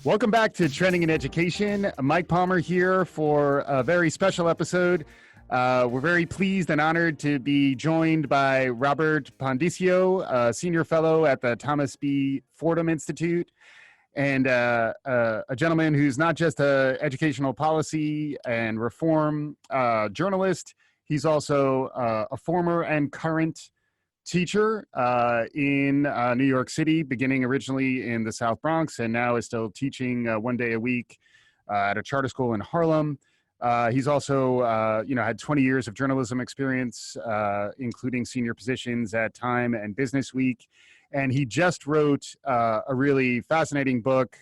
Welcome back to Trending in Education. Mike Palmer here for a very special episode. We're very pleased and honored to be joined by Robert Pondiscio, a senior fellow at the Thomas B. Fordham Institute, and a gentleman who's not just an educational policy and reform journalist. He's also a former and current teacher in New York City, beginning originally in the South Bronx, and now is still teaching 1 day a week at a charter school in Harlem. He's also, had 20 years of journalism experience, including senior positions at Time and Business Week. And he just wrote a really fascinating book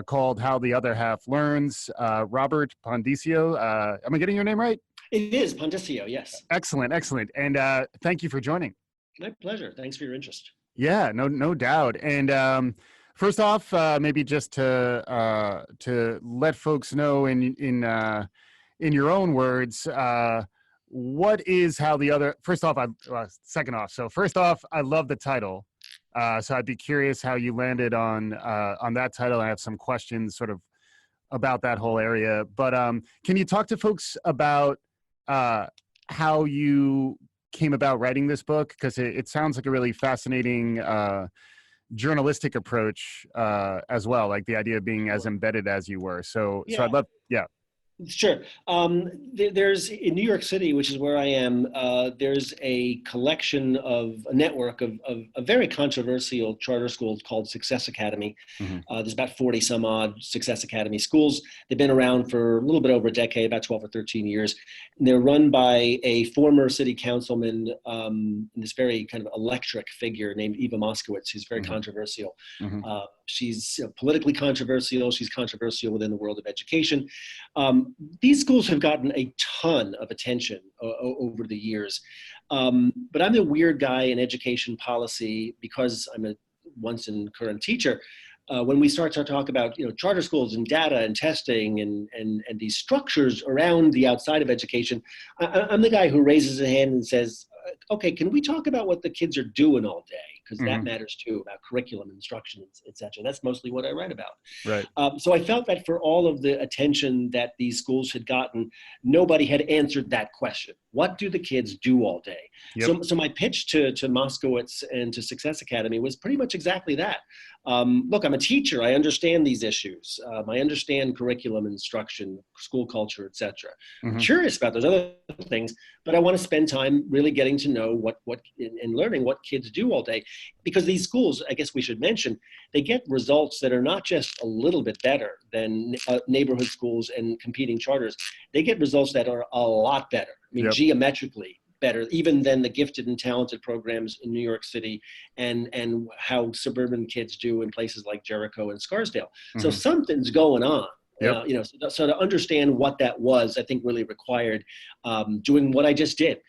called How the Other Half Learns. Robert Pondiscio, am I getting your name right? It is Pondiscio, yes. Excellent, excellent. And thank you for joining. My pleasure. Thanks for your interest. Yeah, no doubt. And first off, maybe just to let folks know in your own words, what is how the other? Second off. So first off, I love the title. So I'd be curious how you landed on that title. I have some questions sort of about that whole area. But can you talk to folks about how you came about writing this book? Because it sounds like a really fascinating journalistic approach as well, like the idea of being as embedded as you were. So I'd love, yeah. Sure. There's in New York City, which is where I am, there's a network of very controversial charter schools called Success Academy. Mm-hmm. There's about 40 some odd Success Academy schools. They've been around for a little bit over a decade, about 12 or 13 years. And they're run by a former city councilman, this very kind of electric figure named Eva Moskowitz, who's very controversial. Mm-hmm. She's politically controversial. She's controversial within the world of education. These schools have gotten a ton of attention over the years. But I'm the weird guy in education policy because I'm a once and current teacher. When we start to talk about charter schools and data and testing and these structures around the outside of education, I'm the guy who raises a hand and says, okay, can we talk about what the kids are doing all day? Because that matters too, about curriculum, instruction, et cetera. That's mostly what I write about. Right. So I felt that for all of the attention that these schools had gotten, nobody had answered that question. What do the kids do all day? Yep. So my pitch to Moskowitz and to Success Academy was pretty much exactly that. Look, I'm a teacher. I understand these issues. I understand curriculum, instruction, school culture, et cetera. I'm curious about those other things, but I want to spend time really getting to know what and learning what kids do all day. Because these schools, I guess we should mention, they get results that are not just a little bit better than neighborhood schools and competing charters. They get results that are a lot better. I mean, geometrically better, even than the gifted and talented programs in New York City and how suburban kids do in places like Jericho and Scarsdale. So something's going on. Yep. So to understand what that was, I think really required doing what I just did,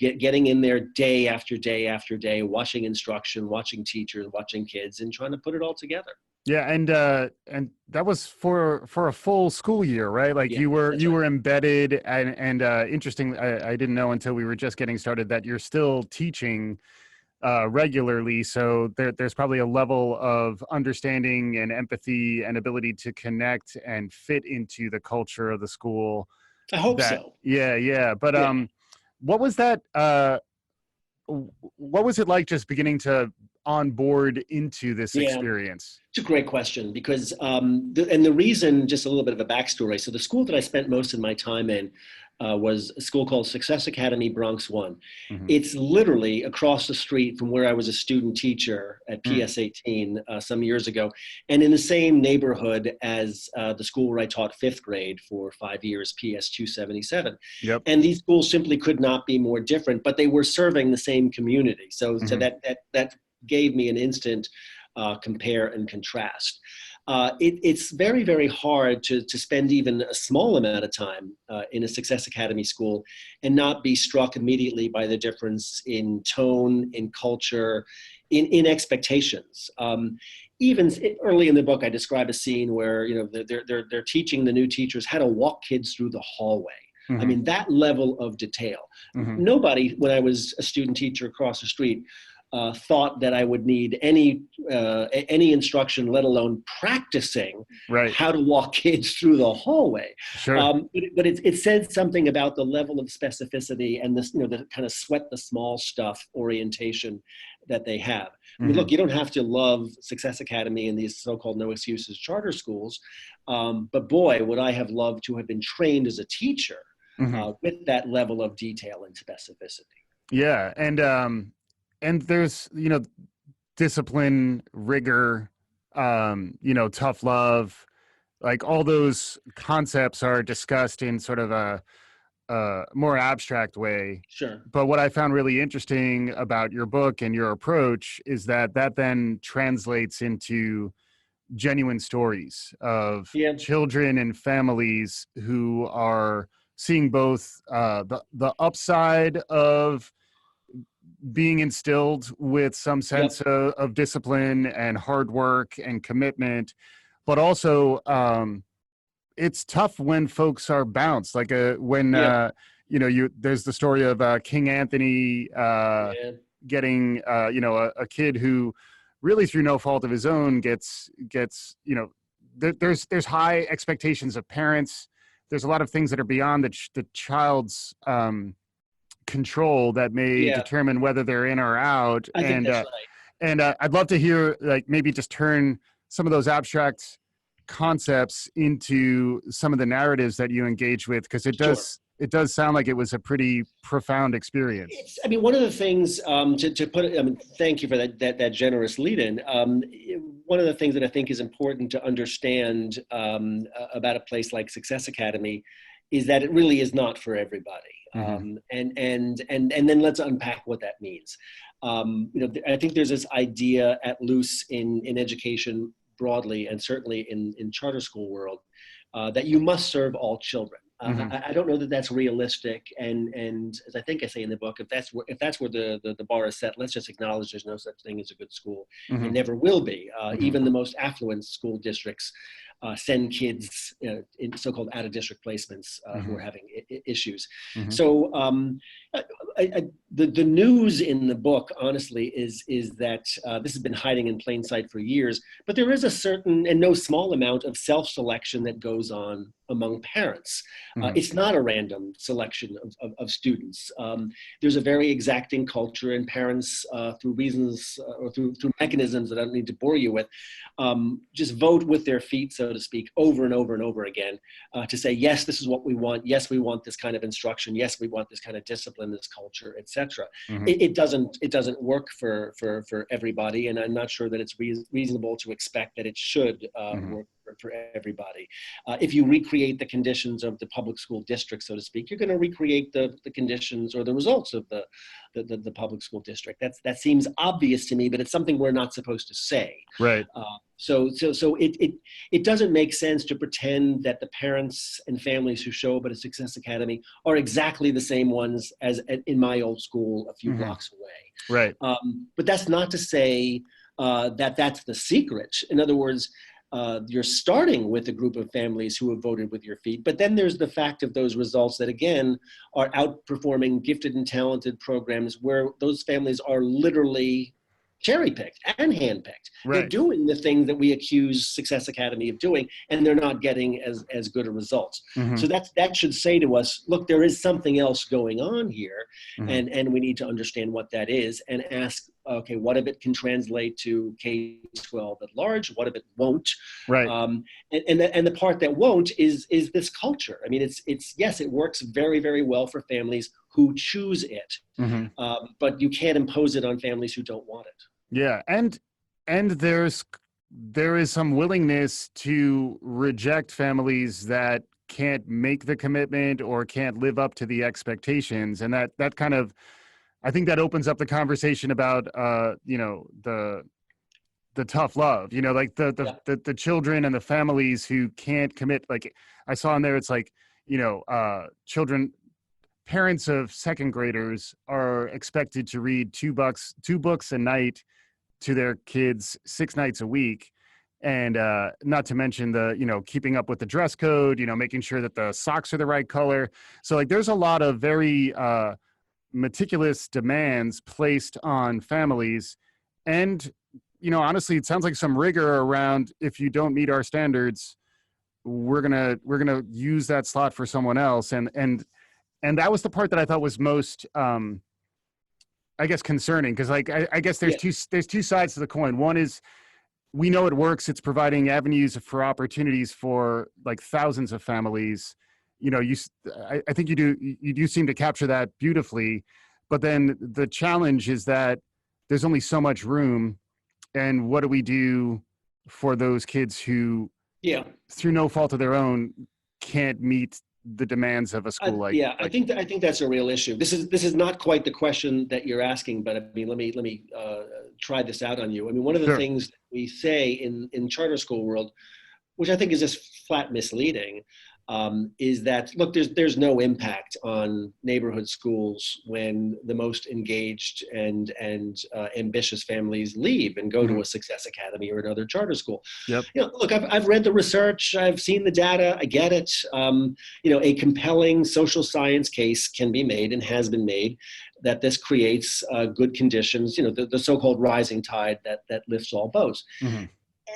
getting in there day after day after day, watching instruction, watching teachers, watching kids, and trying to put it all together. Yeah, and that was for a full school year, right? Like you were embedded, and interesting. I didn't know until we were just getting started that you're still teaching regularly. So there's probably a level of understanding and empathy and ability to connect and fit into the culture of the school. I hope so. Yeah. But what was that? What was it like just beginning to onboard into this experience? It's a great question because, the reason, just a little bit of a backstory. So the school that I spent most of my time in was a school called Success Academy Bronx 1. It's literally across the street from where I was a student teacher at PS 18 some years ago, and in the same neighborhood as the school where I taught fifth grade for 5 years, PS 277. Yep. And these schools simply could not be more different, but they were serving the same community. So that gave me an instant compare and contrast. It's very, very hard to spend even a small amount of time in a Success Academy school and not be struck immediately by the difference in tone, in culture, in expectations. Even early in the book, I describe a scene where they're teaching the new teachers how to walk kids through the hallway. I mean, that level of detail. Nobody, when I was a student teacher across the street, thought that I would need any instruction, let alone practicing Right. how to walk kids through the hallway. Sure. But it said something about the level of specificity and this, the kind of sweat the small stuff orientation that they have. I mean, look, you don't have to love Success Academy and these so-called no excuses charter schools, but boy, would I have loved to have been trained as a teacher with that level of detail and specificity. Yeah, and there's discipline, rigor, tough love, like all those concepts are discussed in sort of a more abstract way. Sure. But what I found really interesting about your book and your approach is that then translates into genuine stories of children and families who are seeing both the upside of being instilled with some sense of discipline and hard work and commitment, but also it's tough when folks are bounced, like when there's the story of King Anthony getting a kid who really through no fault of his own gets there's high expectations of parents. There's a lot of things that are beyond the child's control that may determine whether they're in or out. I think that's right. And I'd love to hear, like, maybe just turn some of those abstract concepts into some of the narratives that you engage with, because it does sound like it was a pretty profound experience. One of the things to put it, thank you for that generous lead in. One of the things that I think is important to understand about a place like Success Academy is that it really is not for everybody. And then let's unpack what that means. I think there's this idea at loose in education broadly, and certainly in charter school world, that you must serve all children. I don't know that that's realistic, and as I think I say in the book, if that's where the bar is set, let's just acknowledge there's no such thing as a good school. It never will be. Even the most affluent school districts send kids in so-called out-of-district placements who are having issues. So the news in the book, honestly, is that this has been hiding in plain sight for years, but there is a certain and no small amount of self-selection that goes on among parents. It's not a random selection of students. There's a very exacting culture, and parents, through reasons or through mechanisms that I don't need to bore you with, just vote with their feet, so to speak, over and over and over again to say, yes, this is what we want. Yes, we want this kind of instruction. Yes, we want this kind of discipline, this culture, etc. It doesn't work for everybody, and I'm not sure that it's reasonable to expect that it should work for everybody. If you recreate the conditions of the public school district, so to speak, you're going to recreate the conditions or the results of the public school district. That seems obvious to me, but it's something we're not supposed to say. Right. So it doesn't make sense to pretend that the parents and families who show up at a Success Academy are exactly the same ones as in my old school a few blocks away. Right. But that's not to say that that's the secret. In other words, you're starting with a group of families who have voted with your feet, but then there's the fact of those results that, again, are outperforming gifted and talented programs where those families are literally cherry-picked and hand-picked. Right. They're doing the thing that we accuse Success Academy of doing, and they're not getting as good a results. So that should say to us, look, there is something else going on here, and we need to understand what that is and ask, okay, what if it can translate to K-12 at large? What if it won't? Right. And the part that won't is this culture. I mean, it's yes, it works very, very well for families who choose it, but you can't impose it on families who don't want it. Yeah, and there is some willingness to reject families that can't make the commitment or can't live up to the expectations, and that kind of, I think that opens up the conversation about the tough love, like the children and the families who can't commit. Like I saw in there, it's like parents of second graders are expected to read two books a night to their kids 6 nights a week. And not to mention the, keeping up with the dress code, making sure that the socks are the right color. So like there's a lot of very meticulous demands placed on families, and honestly, it sounds like some rigor around, if you don't meet our standards, we're gonna use that slot for someone else. And that was the part that I thought was most I guess concerning, because like I guess Yeah. there's two sides to the coin. One is, we know it works. It's providing avenues for opportunities for like thousands of families. I think you do seem to capture that beautifully. But then the challenge is that there's only so much room, and what do we do for those kids who, Yeah. through no fault of their own, can't meet the demands of a school like? I think that's a real issue. This is not quite the question that you're asking, but I mean, let me try this out on you. I mean, one of the Sure. things that we say in charter school world, which I think is just flat misleading, is that, look, there's no impact on neighborhood schools when the most engaged and ambitious families leave and go to a Success Academy or another charter school. Yep. Look, I've read the research, I've seen the data, I get it. A compelling social science case can be made and has been made that this creates good conditions, the so-called rising tide that lifts all boats. Mm-hmm.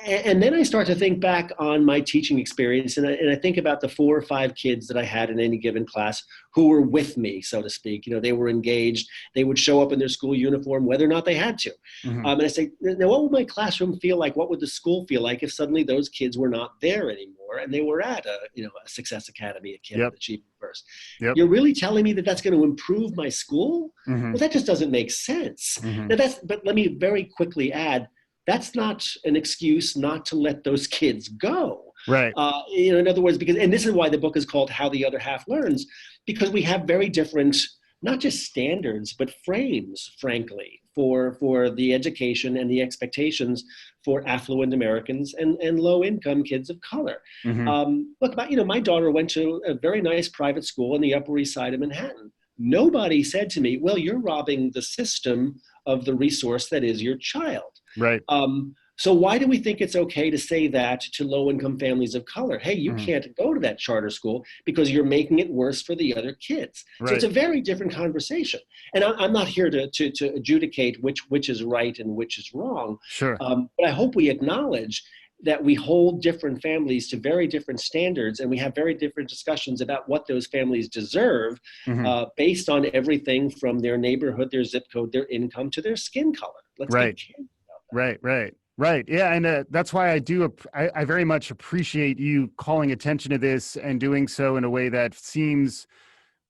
And then I start to think back on my teaching experience, and I think about the 4 or 5 kids that I had in any given class who were with me, so to speak. They were engaged. They would show up in their school uniform, whether or not they had to. Mm-hmm. And I say, now, what would my classroom feel like? What would the school feel like if suddenly those kids were not there anymore and they were at a Success Academy, a Camp Yep. Achievement First? Yep. You're really telling me that that's going to improve my school? Mm-hmm. Well, that just doesn't make sense. Mm-hmm. Now but let me very quickly add, that's not an excuse not to let those kids go. Right. In other words, and this is why the book is called How the Other Half Learns, because we have very different, not just standards, but frames, frankly, for the education and the expectations for affluent Americans and low-income kids of color. Mm-hmm. Look, my daughter went to a very nice private school on the Upper East Side of Manhattan. Nobody said to me, well, you're robbing the system of the resource that is your child. Right. So why do we think it's okay to say that to low-income families of color? Hey, you can't go to that charter school because you're making it worse for the other kids. Right. So it's a very different conversation. And I'm not here to adjudicate which is right and which is wrong. Sure. But I hope we acknowledge that we hold different families to very different standards, and we have very different discussions about what those families deserve based on everything from their neighborhood, their zip code, their income, to their skin color. Let's Right. get candid about that. Right. Yeah. And that's why I very much appreciate you calling attention to this and doing so in a way that seems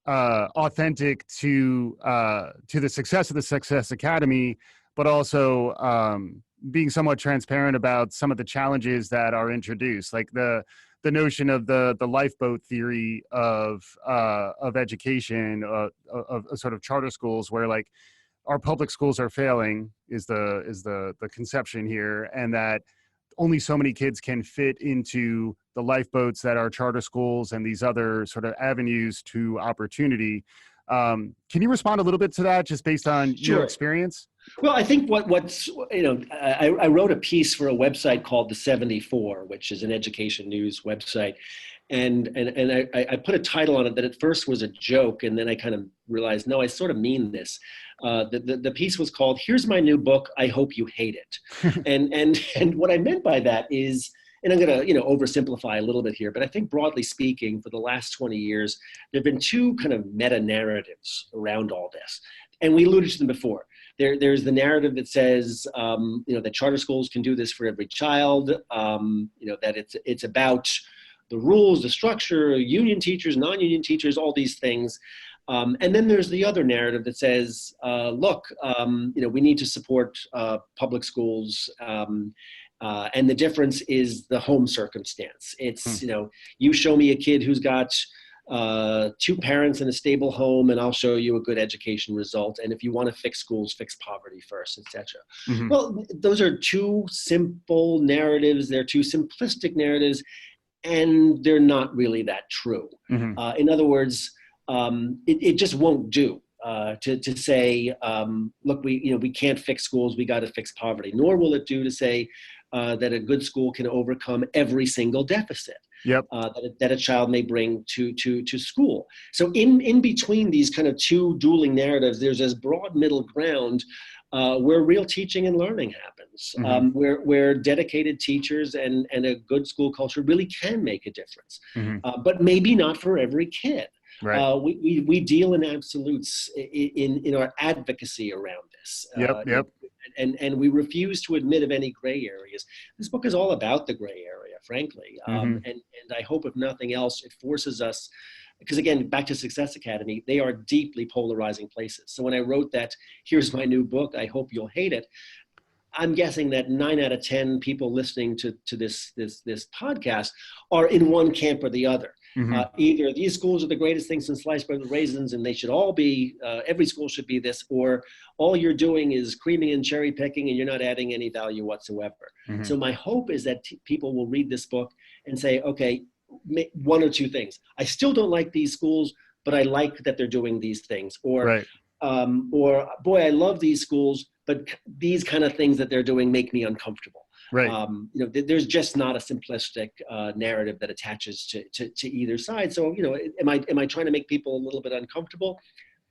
authentic to the success of the Success Academy, but also being somewhat transparent about some of the challenges that are introduced, like the notion of the lifeboat theory of education, of sort of charter schools, where like our public schools are failing is the conception here, and that only so many kids can fit into the lifeboats that are charter schools and these other sort of avenues to opportunity. Can you respond a little bit to that, just based on your experience? Well, I think I wrote a piece for a website called The 74, which is an education news website. And I put a title on it that at first was a joke, and then I kind of realized, no, I sort of mean this. The piece was called, "Here's My New Book, I Hope You Hate It." and what I meant by that is, and I'm going to oversimplify a little bit here, but I think broadly speaking, for the last 20 years, there have been 2 kind of meta narratives around all this. And we alluded to them before. There's the narrative that says, that charter schools can do this for every child, that it's about the rules, the structure, union teachers, non-union teachers, all these things. And then there's the other narrative that says, look, we need to support public schools, and the difference is the home circumstance. It's, you show me a kid who's got 2 parents in a stable home, and I'll show you a good education result. And if you want to fix schools, fix poverty first, etc. Mm-hmm. Well, those are 2 simple narratives. They're 2 simplistic narratives, and they're not really that true. Mm-hmm. In other words, it just won't do to say, look, we can't fix schools, we got to fix poverty. Nor will it do to say that a good school can overcome every single deficit. Yep. that a child may bring to school. So in between these kind of two dueling narratives, there's this broad middle ground where real teaching and learning happens, where dedicated teachers and a good school culture really can make a difference, but maybe not for every kid. Right. We deal in absolutes in our advocacy around this. Yep. And we refuse to admit of any gray areas. This book is all about the gray area, frankly. And I hope, if nothing else, it forces us, because again, back to Success Academy, they are deeply polarizing places. So when I wrote that, here's my new book, I hope you'll hate it, I'm guessing that 9 out of 10 people listening to this podcast are in one camp or the other. Either these schools are the greatest thing since sliced bread with raisins and they should all be, every school should be this, or all you're doing is creaming and cherry picking and you're not adding any value whatsoever. So my hope is that people will read this book and say, okay, one or two things. I still don't like these schools, but I like that they're doing these things. Or boy, I love these schools, but these kind of things that they're doing make me uncomfortable. Right. There's just not a simplistic narrative that attaches to either side. So, am I trying to make people a little bit uncomfortable?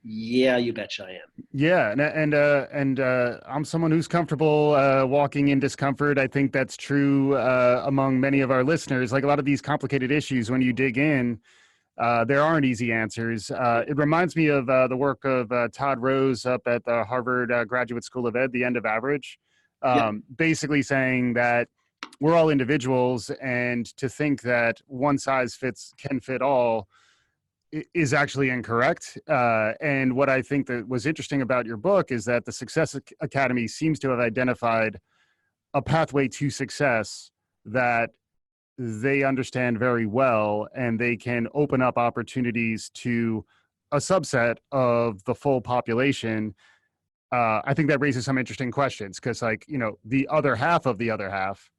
Yeah, you betcha I am. Yeah, and I'm someone who's comfortable walking in discomfort. I think that's true among many of our listeners. Like a lot of these complicated issues, when you dig in, there aren't easy answers. It reminds me of the work of Todd Rose up at the Harvard Graduate School of Ed, The End of Average, basically saying that we're all individuals, and to think that one size can fit all is actually incorrect. And what I think that was interesting about your book is that the Success Academy seems to have identified a pathway to success that they understand very well, and they can open up opportunities to a subset of the full population. I think that raises some interesting questions, because the other half of the other half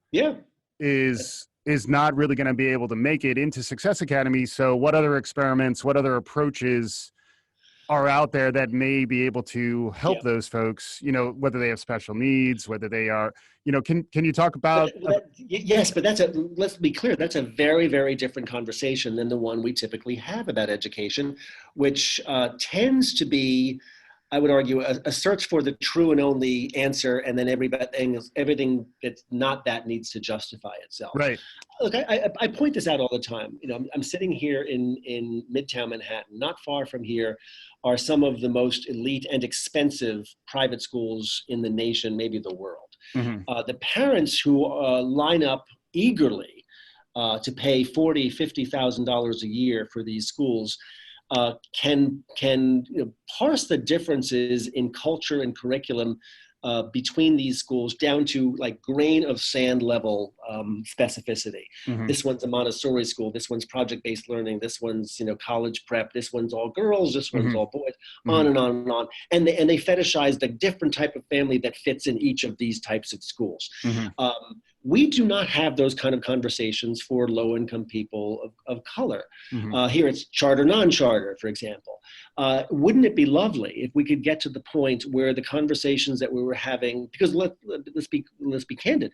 is not really going to be able to make it into Success Academy. So what other experiments, what other approaches are out there that may be able to help those folks, whether they have special needs, whether they are, can you talk about? Yes, but let's be clear, that's a very, very different conversation than the one we typically have about education, which tends to be, I would argue, a search for the true and only answer, and then everything that's not that needs to justify itself. Right. Look, I point this out all the time. I'm sitting here in Midtown Manhattan. Not far from here are some of the most elite and expensive private schools in the nation, maybe the world. The parents who line up eagerly to pay $40,000-$50,000 a year for these schools can parse the differences in culture and curriculum between these schools down to like grain of sand level specificity. This one's a Montessori school. This one's project-based learning. This one's college prep. This one's all girls. This one's all boys. On and on and on. And they fetishize the different type of family that fits in each of these types of schools. We do not have those kind of conversations for low-income people of color. Here it's charter, non-charter, for example. Wouldn't it be lovely if we could get to the point where the conversations that we were having, because let's be candid,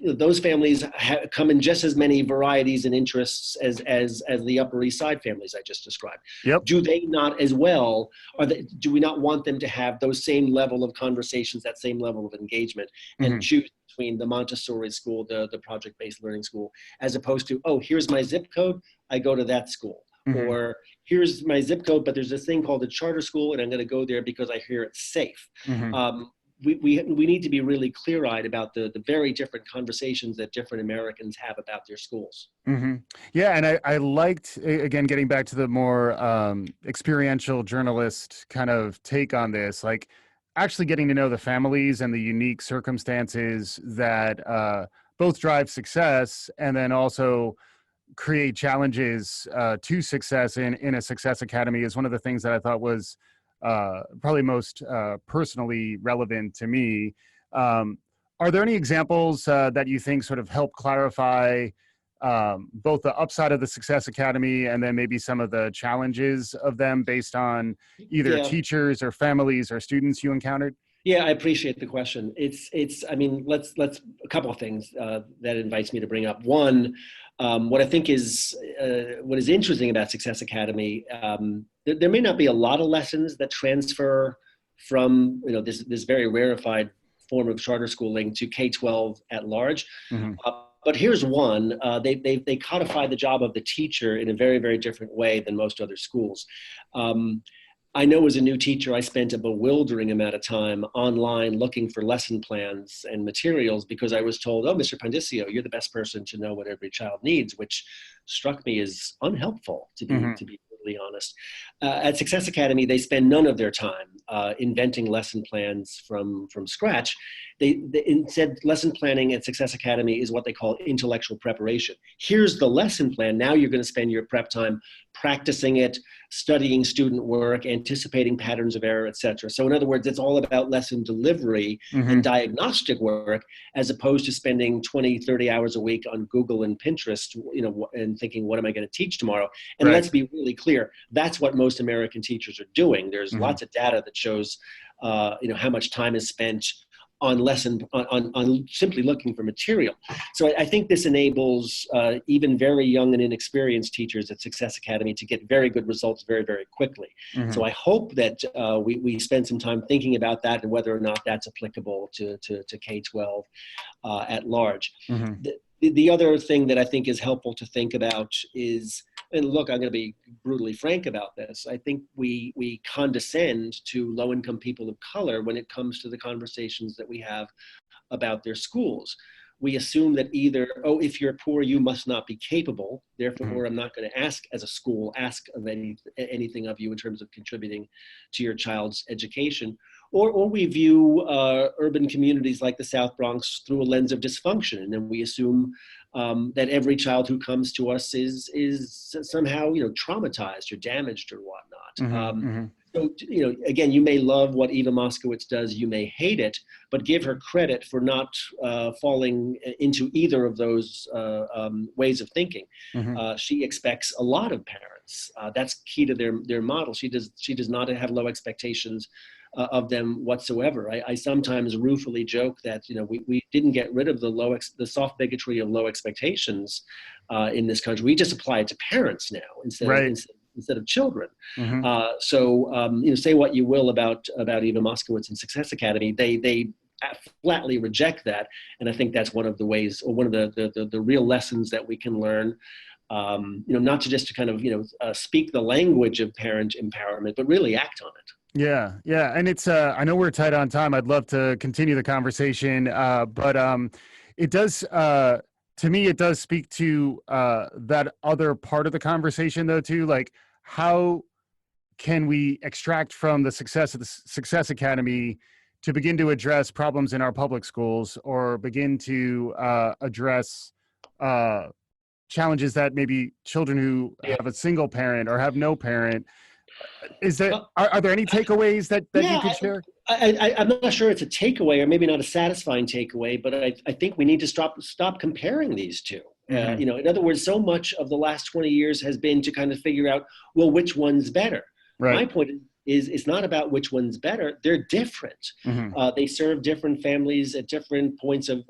those families come in just as many varieties and interests as the Upper East Side families I just described. Do they not as well, do we not want them to have those same level of conversations, that same level of engagement, and choose between the Montessori school, the project-based learning school, as opposed to, oh, here's my zip code, I go to that school. Or here's my zip code, but there's this thing called a charter school, and I'm going to go there because I hear it's safe. We need to be really clear-eyed about the very different conversations that different Americans have about their schools. Yeah, and I liked, again, getting back to the more experiential journalist kind of take on this, like actually getting to know the families and the unique circumstances that both drive success and then also create challenges to success in a Success Academy is one of the things that I thought was probably most personally relevant to me. Are there any examples that you think sort of help clarify both the upside of the Success Academy and then maybe some of the challenges of them based on either teachers or families or students you encountered? Yeah, I appreciate the question. I mean, let's a couple of things that invites me to bring up. One, What I think is what is interesting about Success Academy, there may not be a lot of lessons that transfer from this very rarefied form of charter schooling to K-12 at large. Mm-hmm. But here's one. They codify the job of the teacher in a very, very different way than most other schools. I know as a new teacher, I spent a bewildering amount of time online looking for lesson plans and materials because I was told, oh, Mr. Pondiscio, you're the best person to know what every child needs, which struck me as unhelpful, to be brutally honest. At Success Academy, they spend none of their time inventing lesson plans from scratch. They instead, lesson planning at Success Academy is what they call intellectual preparation. Here's the lesson plan. Now you're going to spend your prep time practicing it, studying student work, anticipating patterns of error, et cetera. So in other words, it's all about lesson delivery and diagnostic work, as opposed to spending 20, 30 hours a week on Google and Pinterest, and thinking, what am I going to teach tomorrow? And let's be really clear, that's what most American teachers are doing. There's lots of data that shows, how much time is spent on simply looking for material. So I think this enables even very young and inexperienced teachers at Success Academy to get very good results very, very quickly. So I hope that we spend some time thinking about that and whether or not that's applicable to K-12 at large. The other thing that I think is helpful to think about is, and look, I'm going to be brutally frank about this. I think we condescend to low-income people of color when it comes to the conversations that we have about their schools. We assume that either, oh, if you're poor, you must not be capable. Therefore, I'm not going to ask as a school, ask of anything of you in terms of contributing to your child's education. Or we view urban communities like the South Bronx through a lens of dysfunction, and then we assume that every child who comes to us is somehow traumatized or damaged or whatnot. So again, you may love what Eva Moskowitz does, you may hate it, but give her credit for not falling into either of those ways of thinking. She expects a lot of parents. That's key to their model. She does not have low expectations of them whatsoever. I sometimes ruefully joke that we didn't get rid of the soft bigotry of low expectations in this country. We just apply it to parents now instead of children. So say what you will about Eva Moskowitz and Success Academy, they flatly reject that, and I think that's one of the ways, or one of the real lessons that we can learn. Not to just to kind of speak the language of parent empowerment, but really act on it. Yeah. And it's, I know we're tight on time. I'd love to continue the conversation. But it does, to me, it does speak to that other part of the conversation though, too. Like, how can we extract from the success of the Success Academy to begin to address problems in our public schools, or begin to address challenges that maybe children who have a single parent or have no parent? Is there, are there any takeaways that you could share? I'm not sure it's a takeaway, or maybe not a satisfying takeaway, but I think we need to stop comparing these two. In other words, so much of the last 20 years has been to kind of figure out, well, which one's better? Right. My point is it's not about which one's better. They're different. They serve different families at different points of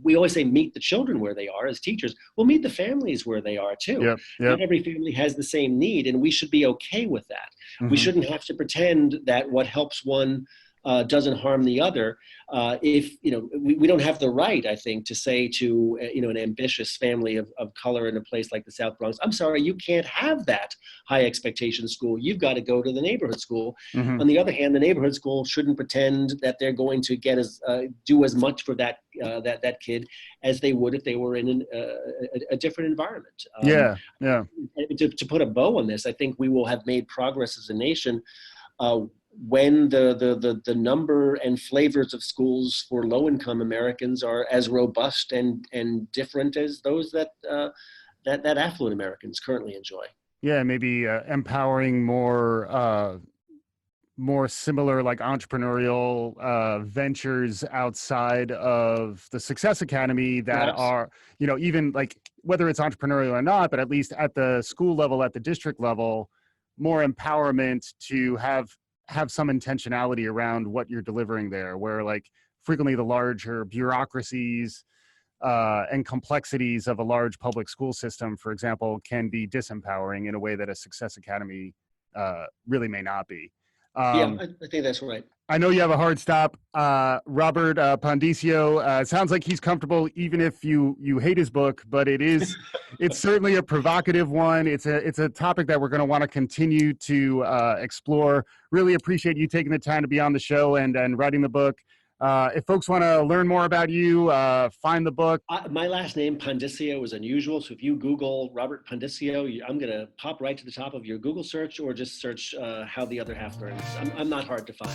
we always say meet the children where they are as teachers. Well, meet the families where they are too. Yep. Not every family has the same need, and we should be okay with that. We shouldn't have to pretend that what helps one doesn't harm the other. If we don't have the right, I think, to say to an ambitious family of color in a place like the South Bronx, I'm sorry, you can't have that high expectation school. You've got to go to the neighborhood school. On the other hand, the neighborhood school shouldn't pretend that they're going to get do as much for that kid as they would if they were in a different environment. To put a bow on this, I think we will have made progress as a nation when the number and flavors of schools for low-income Americans are as robust and different as those that affluent Americans currently enjoy. Yeah, maybe empowering more similar, like, entrepreneurial ventures outside of the Success Academy that are, even like, whether it's entrepreneurial or not, but at least at the school level, at the district level, more empowerment to have some intentionality around what you're delivering there, where, like, frequently the larger bureaucracies and complexities of a large public school system, for example, can be disempowering in a way that a Success Academy really may not be. Yeah, I think that's right. I know you have a hard stop. Robert Pondiscio, sounds like he's comfortable even if you hate his book, but it's certainly a provocative one. It's a topic that we're going to want to continue to explore. Really appreciate you taking the time to be on the show and writing the book. If folks want to learn more about you, find the book. My last name, Pondiscio, is unusual. So if you Google Robert Pondiscio, I'm going to pop right to the top of your Google search, or just search How the Other Half Learns. I'm not hard to find.